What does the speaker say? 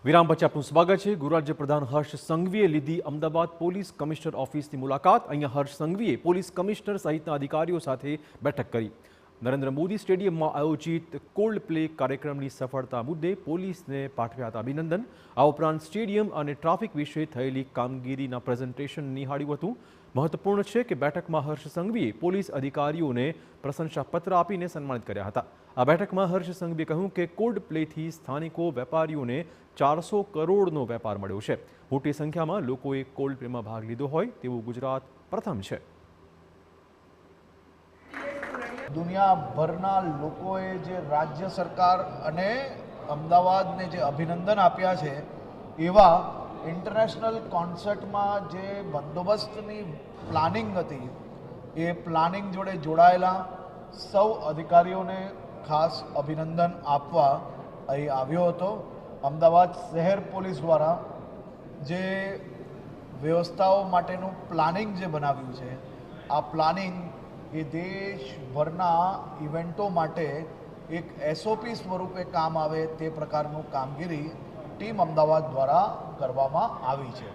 વિરામ પછી આપનું સ્વાગત છે। ગૃહરાજ્ય પ્રધાન હર્ષ સંઘવીએ લીધી અમદાવાદ પોલીસ કમિશનર ઓફિસની મુલાકાત। અહીંયા હર્ષ સંઘવીએ પોલીસ કમિશનર સહિતના અધિકારીઓ સાથે બેઠક કરી। નરેન્દ્ર મોદી સ્ટેડિયમમાં આયોજિત કોલ્ડ પ્લે કાર્યક્રમની સફળતા મુદ્દે પોલીસને પાઠવ્યા હતા અભિનંદન। આ ઉપરાંત સ્ટેડિયમ અને ટ્રાફિક વિશે થયેલી કામગીરીના પ્રેઝન્ટેશન નિહાળ્યું હતું। મહત્વપૂર્ણ છે કે બેઠકમાં હર્ષ સંઘવીએ પોલીસ અધિકારીઓને પ્રશંસાપત્ર આપીને સન્માનિત કર્યા હતા। આ બેઠકમાં હર્ષ સંઘવીએ કહ્યું કે કોલ્ડ પ્લેથી સ્થાનિકો વેપારીઓને 400 કરોડનો વેપાર મળ્યો છે। મોટી સંખ્યામાં લોકોએ કોલ્ડ પ્લેમાં ભાગ લીધો હોય તેવું ગુજરાત પ્રથમ છે। દુનિયાભરના લોકોએ જે રાજ્ય સરકાર અને અમદાવાદને જે અભિનંદન આપ્યા છે, એવા ઇન્ટરનેશનલ કોન્સર્ટમાં જે બંદોબસ્તની પ્લાનિંગ હતી, એ પ્લાનિંગ જોડે જોડાયેલા સૌ અધિકારીઓને ખાસ અભિનંદન આપવા અહીં આવ્યો હતો। અમદાવાદ શહેર પોલીસ દ્વારા જે વ્યવસ્થાઓ માટેનું પ્લાનિંગ જે બનાવ્યું છે, આ પ્લાનિંગ એ દેશભરના ઇવેન્ટો માટે એક એસઓપી સ્વરૂપે કામ આવે તે પ્રકારનું કામગીરી ટીમ અમદાવાદ દ્વારા કરવામાં આવી છે।